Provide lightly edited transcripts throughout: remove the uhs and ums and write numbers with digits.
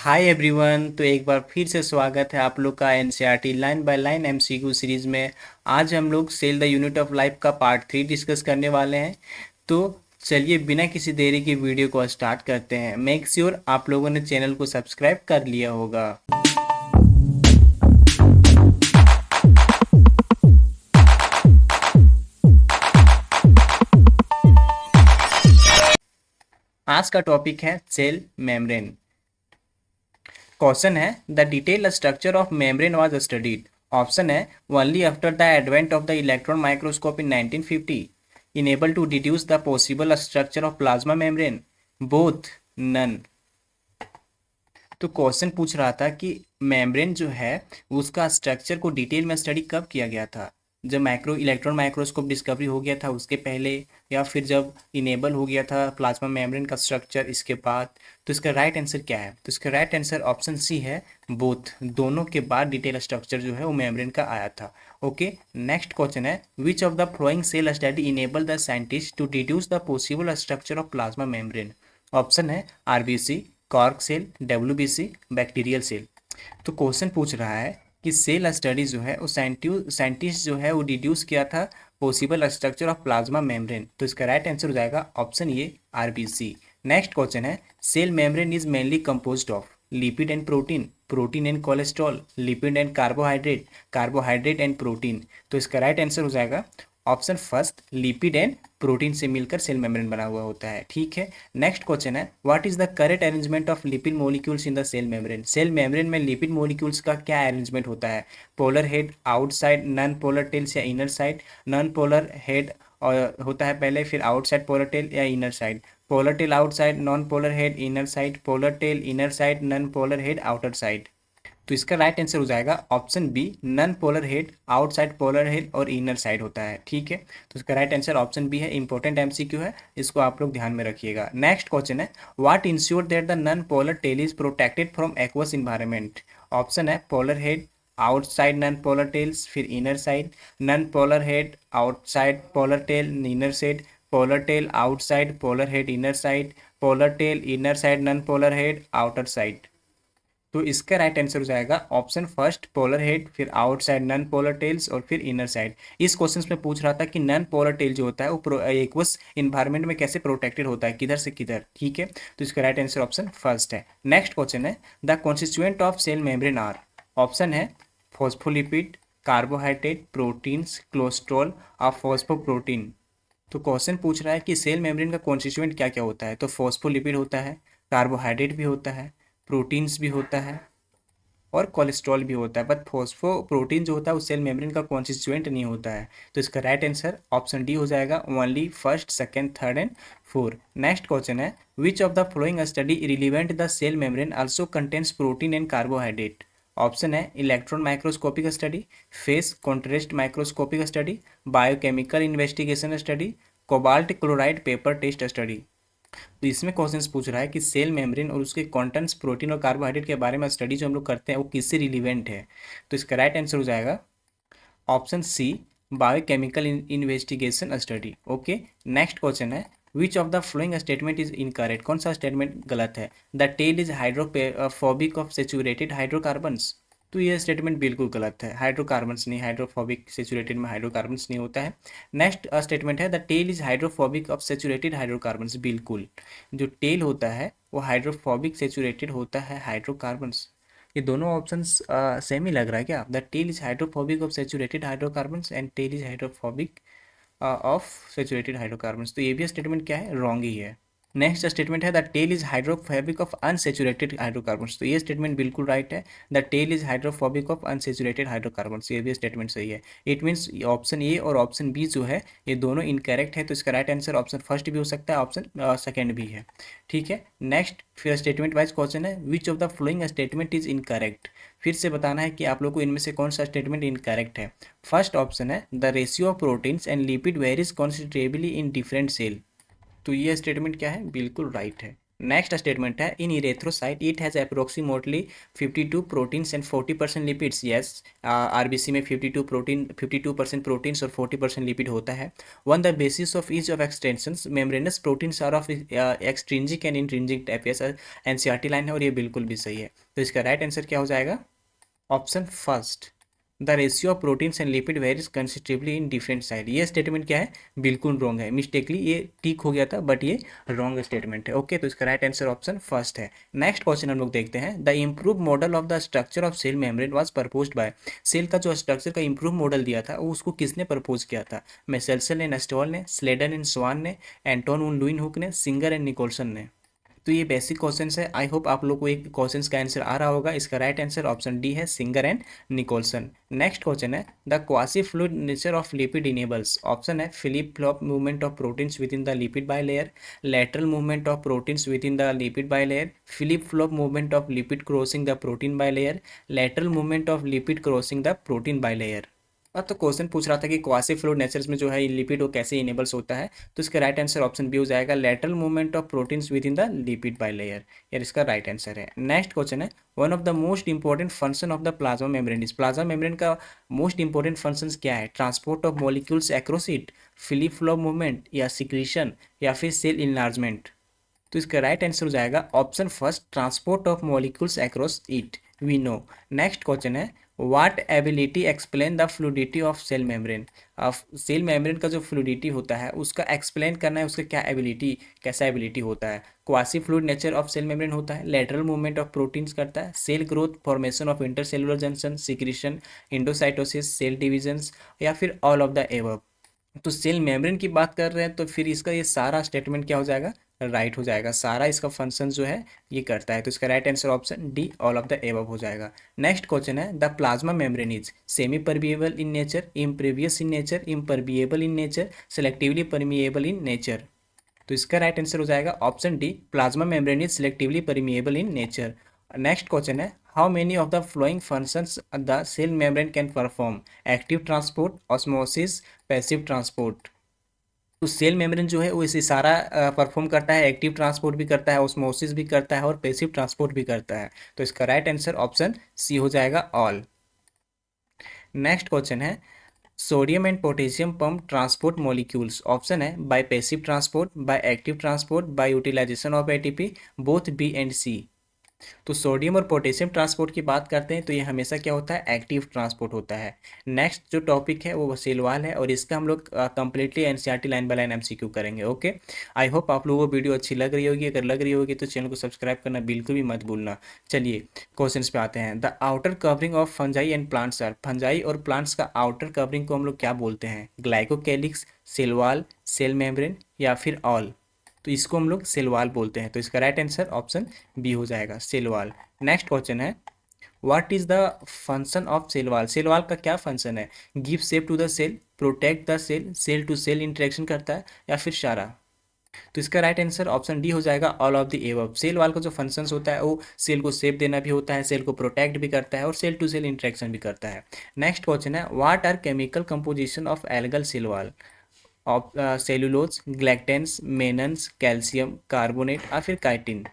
Hi everyone. तो एक बार फिर से स्वागत है आप लोग का NCERT line by line MCQ series में। आज हम लोग cell the unit of life का पार्ट 3 डिस्कस करने वाले हैं। तो चलिए बिना किसी देरी की वीडियो को स्टार्ट करते हैं। मेक श्योर आप लोगों ने चैनल को सब्सक्राइब कर लिया होगा। आज का टॉपिक है सेल मेम्ब्रेन। क्वेश्चन है the detail structure of membrane was studied. Option है only after the advent of the electron microscope in 1950 enable to deduce the possible structure of plasma membrane, both, none. तो question पूछ रहा था कि membrane जो है उसका स्ट्रक्चर को डिटेल में स्टडी कब किया गया था, जब इलेक्ट्रॉन माइक्रोस्कोप डिस्कवरी हो गया था उसके पहले, या फिर जब इनेबल हो गया था प्लाज्मा मेम्ब्रेन का स्ट्रक्चर इसके बाद। तो इसका राइट आंसर क्या है? तो इसका राइट आंसर ऑप्शन सी है, बोथ, दोनों के बाद डिटेल स्ट्रक्चर जो है वो मेम्ब्रेन का आया था। ओके, नेक्स्ट क्वेश्चन है which of the following cell study enable the scientist to deduce the possible structure of plasma membrane. Option है RBC, cork cell, WBC, bacterial cell. तो क्वेश्चन पूछ रहा है कि सेल स्टडी जो है वो साइंटिस्ट जो है वो डिड्यूस किया था possible structure of plasma membrane. तो इसका राइट आंसर हो जाएगा option A, RBC. Next question है cell membrane is mainly composed of lipid and protein, protein and cholesterol, lipid and carbohydrate, carbohydrate and protein. तो इसका right answer हो जाएगा option first, lipid and protein से मिलकर cell membrane बना हुआ होता है। ठीक है, नेक्स्ट क्वेश्चन है what is the correct arrangement of lipid molecules in the cell membrane. Cell membrane में लिपिड मॉलिक्यूल्स का क्या अरेंजमेंट होता है? Polar head, outside, non polar tails या inner side. Non polar head होता है पहले, फिर आउटसाइड पोलर टेल या inner side. Polar tail outside, non polar head inner side, polar tail inner side, non polar head outer side. तो इसका right answer हो जाएगा option B, non polar head, outside polar head और inner side होता है। ठीक है, तो इसका राइट आंसर ऑप्शन बी है। इंपॉर्टेंट एमसीक्यू है, इसको आप लोग ध्यान में रखिएगा। नेक्स्ट क्वेश्चन है what ensure that the non polar tail is protected from aqueous environment. Option है polar head, outside non polar tails, फिर inner side, non polar head, outside polar tail, inner side, polar tail outside polar head inner side, polar tail inner side non polar head outer side. तो इसका right answer हो जाएगा option first, polar head, फिर outside non polar tails और फिर inner side. इस question में पूछ रहा था कि नन पोलर टेल जो होता है वो एक्वस इन्वायरमेंट में कैसे प्रोटेक्टेड होता है, किधर से किधर। ठीक है, तो इसका राइट आंसर ऑप्शन फर्स्ट है। नेक्स्ट क्वेश्चन है the constituent of cell membrane are. Option है फॉस्फोलिपिड, कार्बोहाइड्रेट, प्रोटीन्स, कोलेस्ट्रॉल और फॉस्फोप्रोटीन। तो क्वेश्चन पूछ रहा है कि सेल मेम्ब्रेन का कॉन्स्टिट्यूएंट क्या क्या होता है। तो फॉस्फोलिपिड होता है, कार्बोहाइड्रेट भी होता है, प्रोटीन्स भी होता है और कोलेस्ट्रॉल भी होता है। बट फॉस्फोप्रोटीन जो होता है वो सेल मेम्ब्रेन का कॉन्स्टिट्यूएंट नहीं होता है। तो इसका राइट आंसर ऑप्शन डी हो जाएगा, only first, second, third and fourth. Next question है which of the following study relevant the cell membrane also contains protein and carbohydrate. Option है electron microscopic study, phase contrast microscopic study, biochemical investigation study, cobalt chloride paper test study. तो इसमें questions पूछ रहा है कि cell membrane और उसके contents protein और कार्बोहाइड्रेट के बारे में स्टडी जो हम लोग करते हैं वो किससे रिलीवेंट है। तो इसका राइट आंसर हो जाएगा option C, biochemical investigation study. Okay, next question है which of the following statement is incorrect. कौन सा स्टेटमेंट गलत है? The tail is hydrophobic of saturated hydrocarbons. तो ये स्टेटमेंट बिल्कुल गलत है, हाइड्रोकार्बन्स नहीं, हाइड्रोफोबिक सेचुरेटेड में हाइड्रोकार्बन्स नहीं होता है। नेक्स्ट स्टेटमेंट है the tail is hydrophobic of saturated hydrocarbons. बिल्कुल, जो टेल होता है वो हाइड्रोफोबिक सेचुरेटेड होता है हाइड्रोकार्बन्स। ये दोनों ऑप्शंस सेम ही लग रहा है क्या? The tail is hydrophobic of saturated hydrocarbons and tail is hydrophobic of saturated hydrocarbons. तो ये भी स्टेटमेंट क्या है? रॉन्ग ही है। नेक्स्ट स्टेटमेंट है the tail is hydrophobic of unsaturated hydrocarbons. तो ये स्टेटमेंट बिल्कुल राइट है, the tail is hydrophobic of unsaturated hydrocarbons. ये भी स्टेटमेंट सही है। इट मीन्स ऑप्शन ए और ऑप्शन बी जो है ये दोनों इनकरेक्ट है। तो इसका राइट आंसर ऑप्शन फर्स्ट भी हो सकता है, ऑप्शन सेकेंड भी है। ठीक है, नेक्स्ट फिर स्टेटमेंट वाइज क्वेश्चन है which of the following statement is incorrect. फिर से बताना है कि आप लोग को इनमें से कौन सा स्टेटमेंट इनकरेक्ट है। फर्स्ट ऑप्शन है the ratio of proteins and lipid varies considerably in different cell. तो ये स्टेटमेंट क्या है? बिल्कुल राइट है। नेक्स्ट स्टेटमेंट है in erythrocyte it has approximately 52 proteins and 40% lipids. Yes, RBC में 52% प्रोटीन्स और 40% लिपिड होता है। On the basis of each of extensions membranous proteins are of extrinsic and intrinsic type. Yes, NCERT line है और ये बिल्कुल भी सही है। तो इसका राइट आंसर क्या हो जाएगा? Option first, the ratio of proteins and lipid varies considerably in different side. ये स्टेटमेंट क्या है? बिल्कुल रॉन्ग है, मिस्टेकली ये ठीक हो गया था बट ये रॉन्ग स्टेटमेंट है। ओके, तो इसका राइट आंसर ऑप्शन फर्स्ट है। नेक्स्ट क्वेश्चन हम लोग देखते हैं the improve model of the structure of cell membrane was proposed by. Cell का जो स्ट्रक्चर का इम्प्रूव मॉडल दिया था वो उसको किसने प्रपोज किया था? मेसेल्सन एंड स्टॉल ने, स्लेडन एंड स्वान ने, एंटोन उन लुइन हुक ने, सिंगर एंड निकोलसन ने। तो ये बेसिक क्वेश्चंस है। आई होप आप लोग को एक क्वेश्चंस का आंसर आ रहा होगा। इसका राइट आंसर ऑप्शन डी है, Singer and Nicolson. Next question है the quasi fluid nature of lipid enables. Option है flip flop movement of proteins within the lipid bilayer, lateral movement of proteins within the lipid bilayer, flip flop movement of lipid crossing the protein bilayer, lateral movement of lipid crossing the protein bilayer. तो question पूछ रहा था कि quasi fluid natures में जो है lipid वो कैसे इनेबल्स होता है। तो इसका राइट आंसर ऑप्शन बी हो जाएगा, lateral movement of proteins within the lipid bilayer. यार इसका राइट आंसर है। नेक्स्ट क्वेश्चन है one of the most important function of the plasma membrane is. Plasma membrane का मोस्ट इंपॉर्टेंट फंक्शन क्या है? Transport of molecules across it, flip flop movement, या secretion, या फिर सेल इनलार्जमेंट। तो इसका राइट आंसर हो जाएगा option first, transport of molecules across it, we know. Next question है what ability explain the fluidity of cell membrane. Cell membrane का जो फ्लूडिटी होता है उसका एक्सप्लेन करना है, उसका क्या एबिलिटी, कैसा एबिलिटी होता है? Quasi fluid nature of cell membrane होता है, लेटरल मूवमेंट ऑफ प्रोटीन्स करता है, cell growth, formation of intercellular junction, secretion, endocytosis, cell divisions, या फिर ऑल ऑफ द एबव। तो सेल मेम्ब्रेन की बात कर रहे हैं तो फिर इसका ये सारा स्टेटमेंट क्या हो जाएगा? राइट हो जाएगा। सारा इसका फंक्शन जो है ये करता है। तो इसका right answer option D, all of the above हो जाएगा। नेक्स्ट क्वेश्चन है the plasma membrane is semi permeable in nature, impervious in nature, impermeable in nature, selectively permeable in nature. तो इसका राइट आंसर हो जाएगा option D, plasma membrane is selectively permeable in nature. Next question है how many of the following functions the cell membrane can perform? Active transport, osmosis, passive transport. तो cell membrane जो है वो इसे सारा perform करता है, एक्टिव ट्रांसपोर्ट भी करता है, ऑस्मोसिस भी करता है और पैसिव ट्रांसपोर्ट भी करता है। तो इसका राइट आंसर ऑप्शन सी हो जाएगा, ऑल। नेक्स्ट क्वेश्चन है sodium and potassium pump transport molecules. Option है by passive transport, by active transport, by utilization of ATP, both B and C. तो सोडियम और पोटेशियम ट्रांसपोर्ट की बात करते हैं तो ये हमेशा क्या होता है? एक्टिव ट्रांसपोर्ट होता है। नेक्स्ट जो टॉपिक है वो सेल वॉल है और इसका हम लोग completely NCERT line by line MCQ करेंगे। ओके, आई होप आप लोगों को वीडियो अच्छी लग रही होगी। अगर लग रही होगी तो चैनल को सब्सक्राइब करना बिल्कुल भी मत भूलना। चलिए क्वेश्चन पे आते हैं। The outer covering of fungi and plants are. Fungi और प्लांट्स का आउटर कवरिंग को हम लोग क्या बोलते हैं? Glycocalyx, cell wall, cell membrane, या फिर ऑल। तो इसको हम लोग सेल वॉल बोलते हैं। तो इसका राइट आंसर ऑप्शन बी हो जाएगा, सेल वॉल। नेक्स्ट क्वेश्चन है what is the function of cell wall. Cell wall का क्या फंक्शन है? Give shape to the cell, protect the cell, cell to cell interaction करता है, या फिर सारा। तो इसका राइट आंसर ऑप्शन डी हो जाएगा, all of the above. Cell wall का जो फंक्शंस होता है वो सेल को शेप देना भी होता है, सेल को प्रोटेक्ट भी करता है और सेल टू सेल इंटरेक्शन भी करता है। नेक्स्ट क्वेश्चन है what are chemical composition of algal cell wall. Of cellulose, galactans, mannans, calcium carbonate, या फिर काइटिन।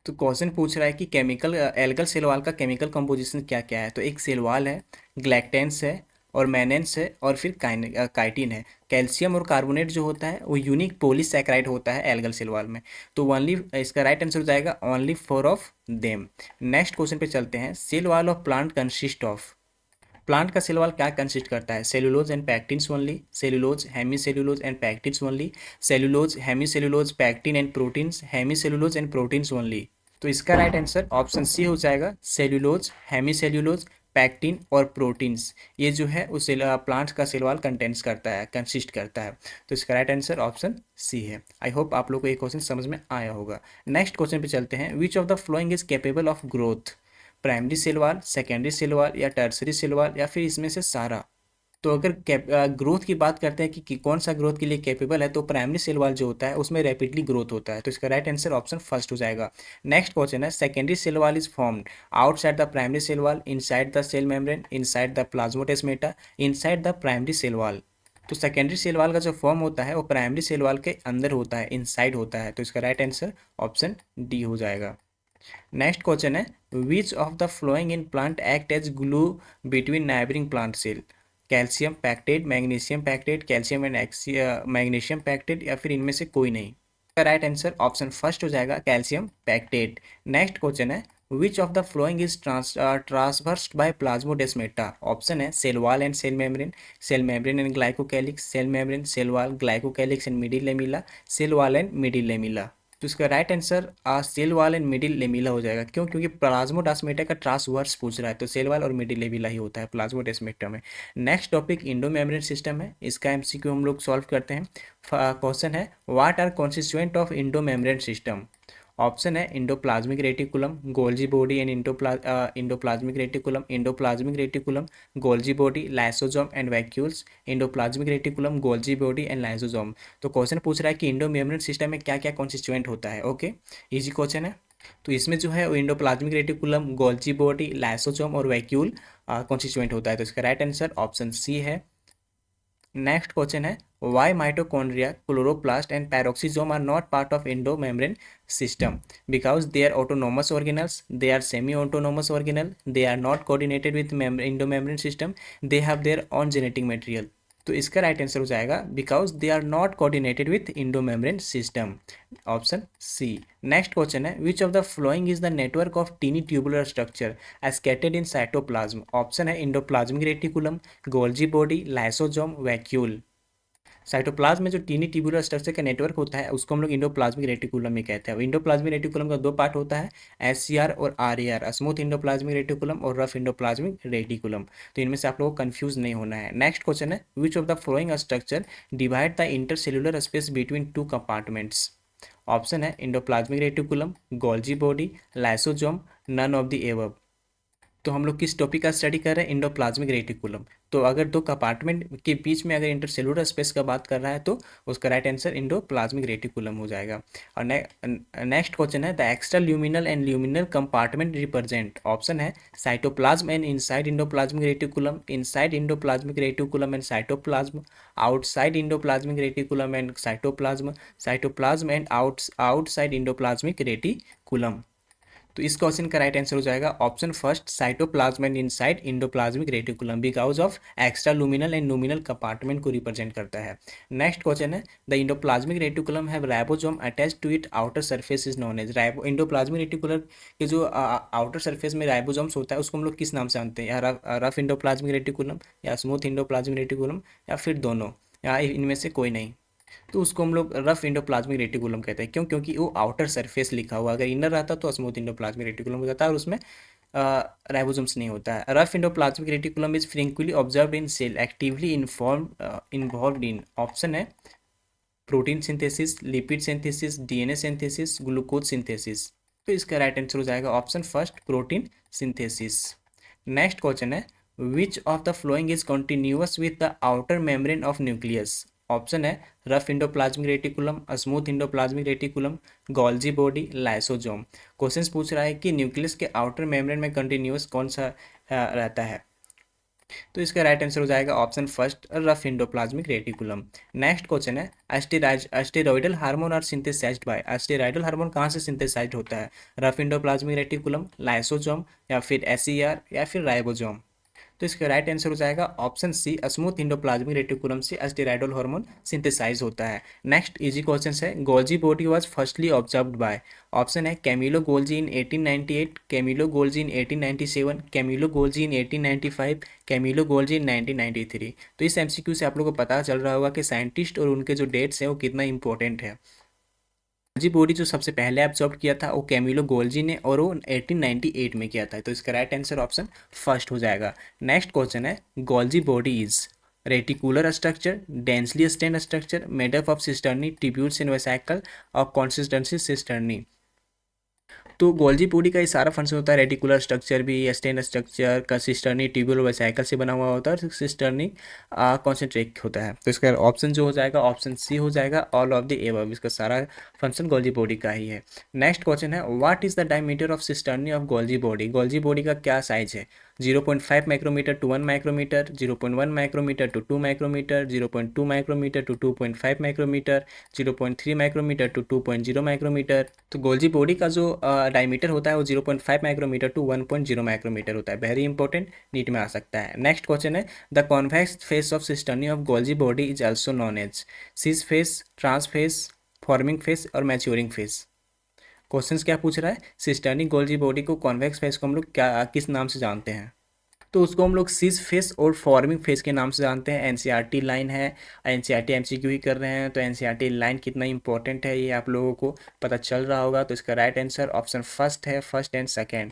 तो क्वेश्चन पूछ रहा है कि केमिकल एल्गल सेल वॉल का केमिकल कंपोजिशन क्या क्या है। तो एक सेल वॉल है, ग्लैक्टेंस है और मेनेंस है और फिर काइटिन है। कैल्शियम और कार्बोनेट जो होता है वो यूनिक पॉलीसैकेराइड होता है एल्गल सेल वॉल में। तो ओनली इसका राइट आंसर हो जाएगा only 4 of them. Next question पे चलते हैं। Cell wall of plant consist of. Plant का सेल वॉल क्या कंसिस्ट करता है? Cellulose and pectins only, cellulose, hemi cellulose and pectins only, cellulose, hemi cellulose, pectin and proteins, hemi cellulose and proteins only. तो इसका right answer option C हो जाएगा, cellulose, hemi cellulose, pectin और proteins. ये जो है उस प्लांट का सेल वॉल कंटेंट्स करता है, कंसिस्ट करता है। तो इसका राइट आंसर ऑप्शन सी है। आई होप आप लोग को ये क्वेश्चन समझ में आया होगा। नेक्स्ट क्वेश्चन पे चलते हैं। Which of the following is capable of growth? Primary cell wall, secondary cell wall, या टर्सरी सेल वॉल, या फिर इसमें से सारा। तो अगर ग्रोथ की बात करते हैं कि कौन सा ग्रोथ के लिए कैपेबल है, तो प्राइमरी सेल वॉल जो होता है उसमें रैपिडली ग्रोथ होता है। तो इसका राइट आंसर ऑप्शन फर्स्ट हो जाएगा। नेक्स्ट क्वेश्चन है secondary cell wall is formed outside the primary cell wall, inside the cell membrane, inside the plasmodesmata, inside the primary cell wall. तो सेकेंडरी सेल वॉल का जो form होता है वो primary cell wall के अंदर होता है, इनसाइड होता है, तो इसका राइट आंसर ऑप्शन डी हो जाएगा। नेक्स्ट क्वेश्चन है, which of the following in plant act as glue between neighbouring plant cell? Calcium pectate, magnesium pectate, calcium and magnesium pectate, या फिर इनमें से कोई नहीं? इसका राइट आंसर ऑप्शन फर्स्ट हो जाएगा, कैल्शियम पैक्टेट। नेक्स्ट क्वेश्चन है, which of the following is traversed by plasmodesmata? Option है cell wall and cell membrane and glycocalyx, cell membrane, cell wall, glycocalyx and middle lamella, cell wall and middle lamella. तो इसका right answer cell wall and middle lamella हो जाएगा। क्यों? क्योंकि plasmodesmata का transverse पूछ रहा है, तो सेल वॉल और मिडिल लेमिला ही होता है प्लाज्मोडेस्माटा में। Next topic Indo membrane system है, इसका एमसीक्यू हम लोग सॉल्व करते हैं। क्वेश्चन है, what are constituent of endo membrane system? Option है endoplasmic reticulum, Golgi body and endoplasmic reticulum, endoplasmic reticulum, Golgi body, lysosome and vacuoles, endoplasmic reticulum, Golgi body and lysosome. तो question पूछ रहा है कि Indo membrane system में क्या क्या constituent होता है। ओके, इजी क्वेश्चन है। तो इसमें जो है वो endoplasmic reticulum, Golgi body, lysosome और वैक्यूल कॉन्स्टिट्यूएंट होता है, तो इसका राइट आंसर ऑप्शन सी है। नेक्स्ट क्वेश्चन है, why mitochondria, chloroplast and peroxisome are not part of endo membrane system? Because they are autonomous organelles, they are semi autonomous organelle, they are not coordinated with endo membrane system, they have their own genetic material. तो इसका right answer हो जाएगा, because they are not coordinated with endo membrane system, option C. Next question है, which of the following is the network of tiny tubular structure scattered in cytoplasm? Option है endoplasmic reticulum, Golgi body, lysosome, vacuole. Cytoplasm में जो tiny tubular structure का network होता है उसको हम लोग इंडोप्लाज्मिक रेटिकुलम में कहते हैं। इंडोप्लाज्मिक रेटिकुलम का दो पार्ट होता है, एससीआर और आरएआर, स्मूथ इंडोप्लाज्मिक रेटिकुलम और रफ इंडोप्लाज्मिक रेटिकुलम। तो इनमें से आप लोगों को कंफ्यूज नहीं होना है। नेक्स्ट क्वेश्चन है, which of the following structure divide the intercellular space between two compartments? Option है endoplasmic reticulum, Golgi body, lysosome, none of the above. तो हम लोग किस टॉपिक का स्टडी कर रहे हैं? Endoplasmic reticulum. तो अगर दो कंपार्टमेंट के बीच में अगर इंटरसेलुलर स्पेस का बात कर रहा है तो उसका राइट आंसर इंडोप्लाज्मिक रेटिकुलम हो जाएगा। और नेक्स्ट क्वेश्चन है, the extra luminal and luminal compartment represent? Option है cytoplasm and inside endoplasmic reticulum, inside endoplasmic reticulum and cytoplasm, outside endoplasmic reticulum and cytoplasm, cytoplasm and outside endoplasmic reticulum. तो इस question का right answer हो जाएगा option first, cytoplasm and inside endoplasmic reticulum, because of extra luminal and luminal compartment को represent करता है। Next question है, the endoplasmic reticulum have ribosome attached to it outer surface is known as? Endoplasmic reticular के जो outer surface में ribosomes होता है उसको हम लोग किस नाम से जानते हैं? या रफ इंडोप्लाज्मिक रेटिकुलम, या स्मूथ इंडोप्लाज्मिक रेटिकुलम, या फिर दोनों, या इनमें से कोई नहीं? तो उसको हम लोग रफ इंडोप्लाज्मिक रेटिकुलम कहते हैं। क्यों? क्योंकि वो आउटर सरफेस लिखा हुआ, अगर इनर रहता तो स्मूथ इंडोप्लाज्मिक रेटिकुलम हो जाता है और उसमें राइबोसोम्स नहीं होता है। Rough endoplasmic reticulum is frequently observed in cell actively involved in? Option है protein synthesis, lipid synthesis, DNA synthesis, glucose synthesis. तो इसका राइट आंसर हो जाएगा option first, protein synthesis. Next question है, which of the following is continuous with the outer membrane of nucleus? Option है rough endoplasmic reticulum, smooth endoplasmic reticulum, Golgi body, lysosome. Question पूछ रहा है कि nucleus के outer membrane में continuous कौन सा रहता है? तो इसका राइट आंसर हो जाएगा option first, rough endoplasmic reticulum. Next question है, steroidal hormone are synthesized by? Steroidal hormone कहाँ से सिंथेसाइज्ड होता है? रफ इंडोप्लाज्मिक रेटिकुलम, लाइसोसोम, या फिर एसईआर, या फिर राइबोसोम? तो इसका राइट आंसर हो जाएगा option C, smooth endoplasmic reticulum से एस्टेरॉयडल हार्मोन सिंथेसाइज होता है। नेक्स्ट इजी क्वेश्चन है, Golgi body was firstly observed by? Option है Camillo Golgi in 1898, Camillo Golgi in 1897, Camillo Golgi in 1895, Camillo Golgi in 1993। तो इस MCQ से आप लोगों को पता चल रहा होगा कि साइंटिस्ट और उनके जो डेट्स हैं वो कितना इंपॉर्टेंट है। गोल्जी बॉडी जो सबसे पहले एब्जॉर्ब किया था वो कैमिलो गोल्जी ने, और वो 1898 में किया था। तो इसका राइट आंसर ऑप्शन फर्स्ट हो जाएगा। नेक्स्ट क्वेश्चन है, Golgi body is reticular structure, densely stained structure, made up of cisternae, tubules in vesicle और कंसिस्टेंसी सिस्टर्नी? तो गोल्जी बॉडी का ये सारा फंक्शन होता है, रेटिकुलर स्ट्रक्चर भी, स्टेन स्ट्रक्चर का सिस्टर्नी ट्यूब्यूल वेसिकल से बना हुआ होता है, और सिस्टर्नी कॉन्सेंट्रेट होता है। तो इसका ऑप्शन जो हो जाएगा ऑप्शन सी हो जाएगा, ऑल ऑफ द एबव। इसका सारा फंक्शन गोल्जी बॉडी का ही है। नेक्स्ट क्वेश्चन है, what is the diameter of cisternae of Golgi body. Golgi body का क्या साइज है? 0.5 micrometer to 1 micrometer, 0.1 micrometer to 2 micrometer, 0.2 micrometer to 2.5 micrometer, 0.3 micrometer to 2.0 micrometer. तो गोल्जी बॉडी का जो डायमीटर होता है वो 0.5 माइक्रोमीटर टू 1.0 माइक्रोमीटर होता है। वेरी इंपॉर्टेंट, नीट में आ सकता है। नेक्स्ट क्वेश्चन है, the convex face of cisternae of Golgi body is also known as cis face, trans face, forming face और मैच्योरिंग फेस। क्वेश्चंस क्या पूछ रहा है? सिस्टर्नी गोल्जी बॉडी को, कॉन्वेक्स फेस को हम लोग क्या किस नाम से जानते हैं? तो उसको हम लोग सिस फेस और फॉर्मिंग फेस के नाम से जानते हैं। एनसीईआरटी लाइन है, एनसीईआरटी एमसीक्यू ही कर रहे हैं, तो एनसीईआरटी लाइन कितना इंपॉर्टेंट है ये आप लोगों को पता चल रहा होगा। तो इसका राइट आंसर ऑप्शन फर्स्ट है, फर्स्ट एंड सेकेंड।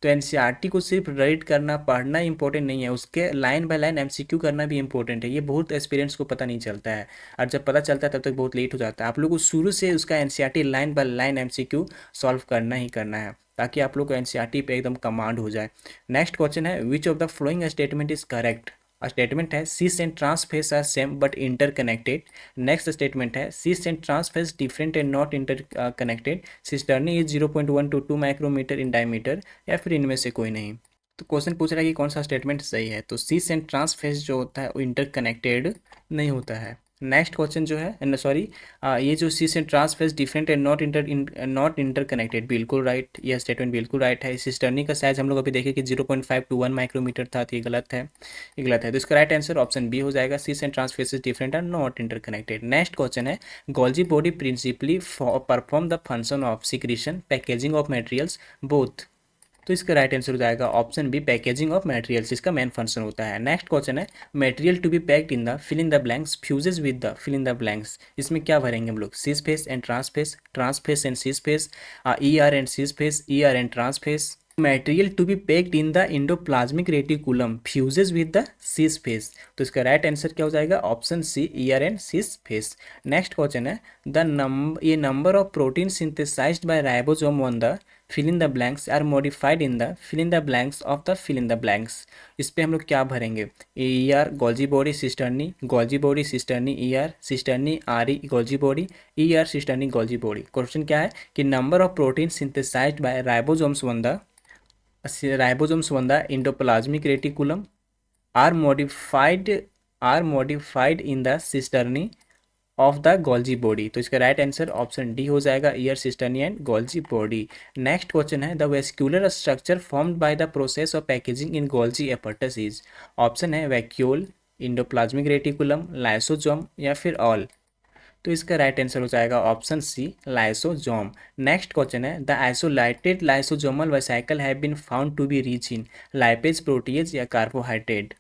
तो एनसीईआरटी को सिर्फ रीड करना पढ़ना इंपॉर्टेंट नहीं है, उसके लाइन बाय लाइन एमसीक्यू करना भी इंपॉर्टेंट है। ये बहुत एक्सपीरियंस को पता नहीं चलता है, और जब पता चलता है तब तक बहुत लेट हो जाता है। आप लोग को शुरू से उसका NCERT line by line MCQ solve करना ही करना है, ताकि आप लोग को एनसीईआरटी पे एकदम कमांड हो जाए। नेक्स्ट क्वेश्चन है, which of the following statement is correct. Statement है, cis and trans face are same but interconnected. Next statement है, cis and trans face different and not interconnected. Cisternae is 0.1 to 2 micrometer in diameter, या फिर इनमें से कोई नहीं। तो question पूछ रहा है कि कौन सा स्टेटमेंट सही है। तो सीस एंड ट्रांस फेस जो होता है वो इंटरकनेक्टेड नहीं होता है। नेक्स्ट क्वेश्चन जो है, सॉरी, ये जो cis and trans face different and not interconnected, बिल्कुल राइट, यह स्टेटमेंट बिल्कुल राइट है। सिस्टर्नी का साइज हम लोग अभी देखें कि 0.5 to 1 माइक्रोमीटर था, तो ये गलत है, ये गलत है। तो इसका राइट आंसर ऑप्शन बी हो जाएगा, cis and trans face different and not interconnected. Next question है, Golgi body principally perform the function of secretion, packaging of materials, both. तो इसका राइट आंसर हो जाएगा option B, packaging of materials इसका main function होता है। Next question है, material to be packed in the fill in the blanks fuses with the fill in the blanks. इसमें क्या भरेंगे हम लोग? Cis face and trans face, trans face and cis face, E R and cis face, E R and trans face. Material to be packed in the endoplasmic reticulum fuses with the cis face. तो इसका right answer क्या हो जाएगा? Option C, E R and cis face. Next question है, ये number of protein synthesized by ribosome on the fill in the blanks are modified in the fill in the blanks of the fill in the blanks। इस पे हम लोग क्या भरेंगे? E R Golgi body cisternae, Golgi body cisternae E R, cisternae R E Golgi body, E R cisternae Golgi body. Question क्या है कि number of protein synthesized by ribosomes on the endoplasmic reticulum are modified in the cisternae of the Golgi body. तो इसका right answer option D हो जाएगा, ER cisternae and Golgi body. Next question है, the vesicular structure formed by the process of packaging in Golgi apparatus is. Option है vacuole, endoplasmic reticulum, lysosome, या फिर all. तो इसका राइट आंसर हो जाएगा option C, lysosome. Next question है, the isolated lysosomal vesicle have been found to be rich in lipase, protease, या carbohydrate.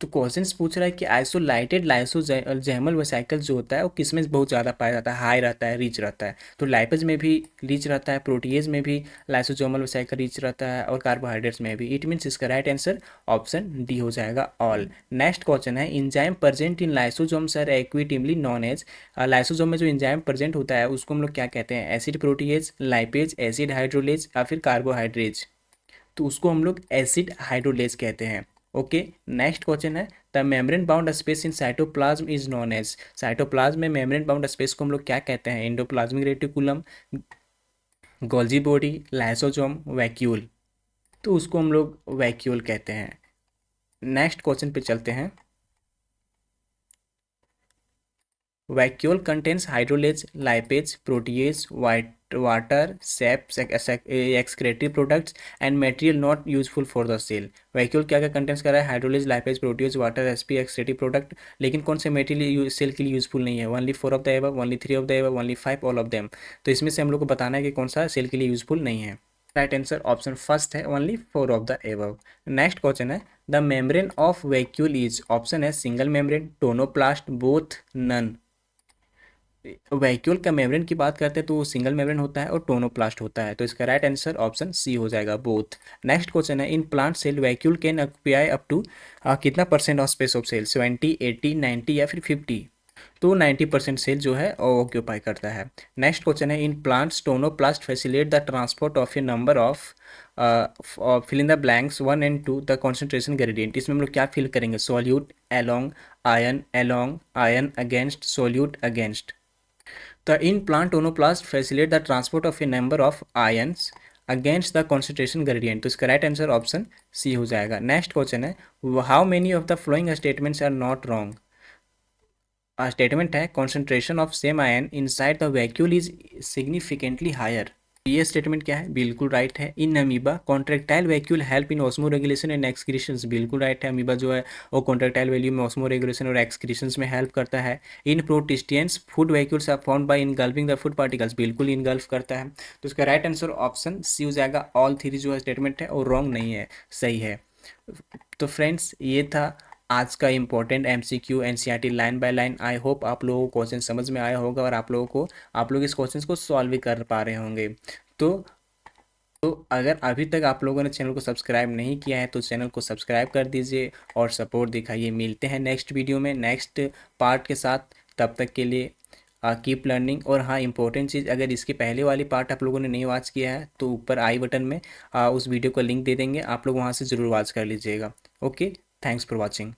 तो क्वेश्चंस पूछ रहा है कि आइसोलाइटेड लाइसोजैमल वेसिकल जो होता है वो किस में बहुत ज़्यादा पाया जाता है? हाई रहता है, रिच रहता है। तो लाइपेज में भी रिच रहता है, प्रोटीज में भी लाइसोजोमल वेसिकल रिच रहता है, और कार्बोहाइड्रेट्स में भी। इट मीन्स इसका राइट आंसर ऑप्शन डी हो जाएगा, ऑल। नेक्स्ट क्वेश्चन है, enzyme present in lysosomes are collectively known as. Lysosome में जो इंजाइम प्रेजेंट होता है उसको हम लोग क्या कहते हैं? Acid protease, lipase, acid hydrolase, या फिर कार्बोहाइड्रेज। तो उसको हम लोग एसिड हाइड्रोलेज कहते हैं। ओके, नेक्स्ट क्वेश्चन है, the membrane bound space in cytoplasm is known as. Cytoplasm में मेम्ब्रेन बाउंड स्पेस को हम लोग क्या कहते हैं? Endoplasmic reticulum, Golgi body, lysosome, vacuole. तो उसको हम लोग वैक्यूल कहते हैं। नेक्स्ट क्वेश्चन पे चलते हैं। Vacuole contains hydrolase, lipase, protease, water, sap, excretory products and material not useful for the cell. Vacuole क्या क्या कंटेंट्स कर रहा है? Hydrolase, lipase, protease, water, sap, excretory product. लेकिन कौन से मटेरियल सेल के लिए यूजफुल नहीं है? Only 4 of the above, only 3 of the above, only 5, all of them. तो इसमें से हम लोग को बताना है कि कौन सा सेल के लिए यूजफुल नहीं है। राइट आंसर ऑप्शन फर्स्ट है, only 4 of the above. Next question है, the membrane of vacuole is. Option है single membrane, tonoplast, both, none. Vacuole का मेम्ब्रेन की बात करते हैं तो वो सिंगल मेम्ब्रेन होता है और टोनोप्लास्ट होता है। तो इसका राइट आंसर ऑप्शन सी हो जाएगा, बोथ। नेक्स्ट क्वेश्चन है, in plant cell vacuole can occupy up to कितना % ऑफ स्पेस ऑफ सेल? 70, 80, 90, या फिर 50। तो 90% सेल जो है ऑक्यूपाई करता है। नेक्स्ट क्वेश्चन है, in plants tonoplast facilitate the transport of a number of fill in the blanks 1 and 2 the concentration gradient. इसमें हम लोग क्या फिल करेंगे, solute along iron against solute against। The in plant tonoplast facilitate the transport of a number of ions against the concentration gradient। तो इसका right answer option C हो जाएगा। Next question है, how many of the following statements are not wrong. Statement है, concentration of same ion inside the vacuole is significantly higher. ये statement क्या है, बिल्कुल राइट है। In amoeba contractile vacuole help in osmo regulation and excretions, बिल्कुल right है। Amoeba जो है वो कॉन्ट्रेक्टाइल वैल्यू में ऑस्मो रेगुलेशन और एक्सक्रीशंस में हेल्प करता है। In protistans food vacuoles are found bye engulfing the food particles, बिल्कुल इनगल्फ करता है। तो इसका राइट आंसर ऑप्शन सी हो जाएगा। ऑल थ्री जो है स्टेटमेंट है वो रॉन्ग नहीं है, सही है। तो फ्रेंड्स ये था आज का important MCQ NCERT line by line. I hope आप लोगों को क्वेश्चन समझ में आया होगा और आप लोग इस क्वेश्चन को सॉल्व भी कर पा रहे होंगे। तो अगर अभी तक आप लोगों ने चैनल को सब्सक्राइब नहीं किया है तो चैनल को सब्सक्राइब कर दीजिए और सपोर्ट दिखाइए। मिलते हैं नेक्स्ट वीडियो में नेक्स्ट पार्ट के साथ, तब तक के लिए कीप लर्निंग। और हाँ, इंपॉर्टेंट चीज़, अगर इसके पहले वाली पार्ट आप लोगों ने नहीं वॉच किया है तो ऊपर आई बटन में उस वीडियो का लिंक दे देंगे, आप लोग वहाँ से ज़रूर वॉच कर लीजिएगा। Okay, thanks for watching.